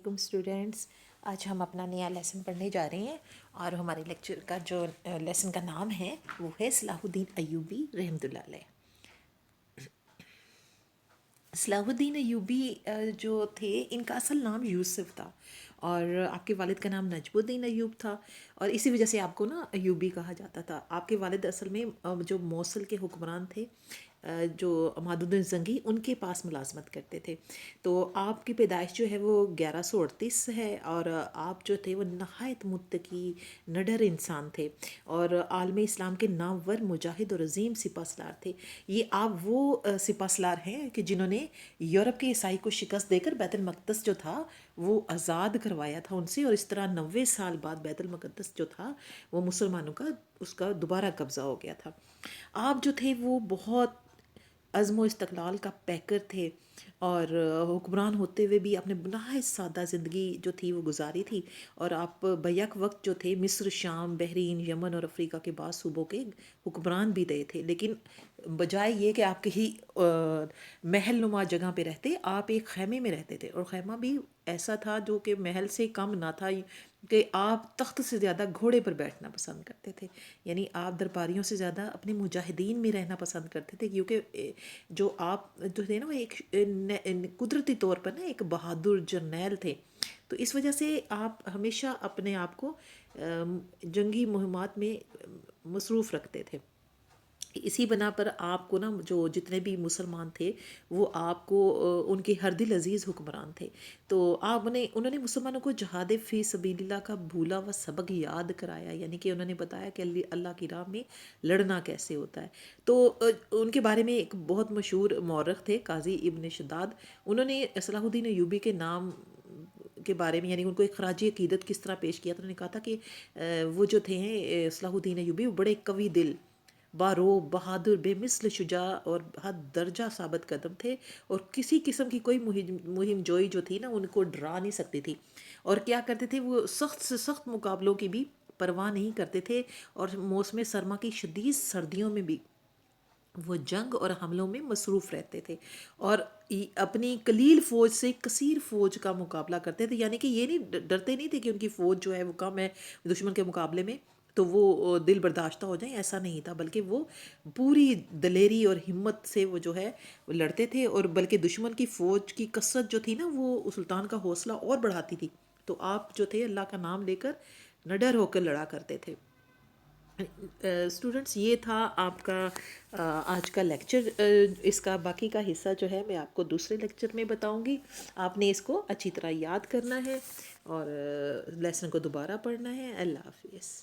علیکم اسٹوڈینٹس. آج ہم اپنا نیا لیسن پڑھنے جا رہے ہیں اور ہمارے لیکچر کا جو لیسن کا نام ہے وہ ہے صلاح الدین ایوبی رحمۃ اللہ علیہ. صلاح الدین ایوبی جو تھے ان کا اصل نام یوسف تھا اور آپ کے والد کا نام نجم الدین ایوب تھا اور اسی وجہ سے آپ کو نا ایوبی کہا جاتا تھا. آپ کے والد اصل میں جو موصل کے حکمران تھے جو عماد الدین زنگی ان کے پاس ملازمت کرتے تھے. تو آپ کی پیدائش جو ہے وہ 1138 ہے اور آپ جو تھے وہ نہایت متقی نڈر انسان تھے اور عالم اسلام کے نامور مجاہد اور عظیم سپہ سالار تھے. یہ آپ وہ سپہ سالار ہیں کہ جنہوں نے یورپ کے عیسائی کو شکست دے کر بیت المقدس جو تھا وہ آزاد کروایا تھا ان سے اور اس طرح 90 سال بعد بیت المقدس جو تھا وہ مسلمانوں کا اس کا دوبارہ قبضہ ہو گیا تھا. آپ جو تھے وہ بہت عزم و استقلال کا پیکر تھے اور حکمران ہوتے ہوئے بھی اپنے نہایت سادہ زندگی جو تھی وہ گزاری تھی اور آپ بیک وقت جو تھے مصر، شام، بحرین، یمن اور افریقہ کے بعض صوبوں کے حکمران بھی رہے تھے. لیکن بجائے یہ کہ آپ کہیں محل نما جگہ پہ رہتے آپ ایک خیمے میں رہتے تھے اور خیمہ بھی ایسا تھا جو کہ محل سے کم نہ تھا کہ آپ تخت سے زیادہ گھوڑے پر بیٹھنا پسند کرتے تھے. یعنی آپ درباریوں سے زیادہ اپنے مجاہدین میں رہنا پسند کرتے تھے کیونکہ جو آپ جو تھے نا وہ ایک قدرتی طور پر نا ایک بہادر جرنیل تھے. تو اس وجہ سے آپ ہمیشہ اپنے آپ کو جنگی مہمات میں مصروف رکھتے تھے. اسی بنا پر آپ کو نا جو جتنے بھی مسلمان تھے وہ آپ کو ان کے ہر دل عزیز حکمران تھے. تو انہوں نے مسلمانوں کو جہاد فی سبیل اللہ کا بھولا ہوا سبق یاد کرایا. یعنی کہ انہوں نے بتایا کہ اللہ کی راہ میں لڑنا کیسے ہوتا ہے. تو ان کے بارے میں ایک بہت مشہور مورخ تھے قاضی ابن شداد. انہوں نے صلاح الدین ایوبی کے نام کے بارے میں یعنی ان کو ایک خراج عقیدت کس طرح پیش کیا تو انہوں نے کہا تھا کہ وہ جو تھے صلاح الدین ایوبی وہ بڑے قوی دل، بارو، بہادر، بے مثل شجاع اور حد درجہ ثابت قدم تھے اور کسی قسم کی کوئی مہم جوئی جو تھی نا ان کو ڈرا نہیں سکتی تھی. اور کیا کرتے تھے وہ سخت سے سخت مقابلوں کی بھی پرواہ نہیں کرتے تھے اور موسم سرما کی شدید سردیوں میں بھی وہ جنگ اور حملوں میں مصروف رہتے تھے اور اپنی قلیل فوج سے کثیر فوج کا مقابلہ کرتے تھے. یعنی کہ یہ نہیں ڈرتے نہیں تھے کہ ان کی فوج جو ہے وہ کم ہے دشمن کے مقابلے میں تو وہ دل برداشتہ ہو جائیں، ایسا نہیں تھا بلکہ وہ پوری دلیری اور ہمت سے وہ جو ہے وہ لڑتے تھے اور بلکہ دشمن کی فوج کی کثرت جو تھی نا وہ سلطان کا حوصلہ اور بڑھاتی تھی. تو آپ جو تھے اللہ کا نام لے کر نڈر ہو کر لڑا کرتے تھے. اسٹوڈنٹس یہ تھا آپ کا آج کا لیکچر. اس کا باقی کا حصہ جو ہے میں آپ کو دوسرے لیکچر میں بتاؤں گی. آپ نے اس کو اچھی طرح یاد کرنا ہے اور لیسن کو دوبارہ پڑھنا ہے. اللہ حافظ.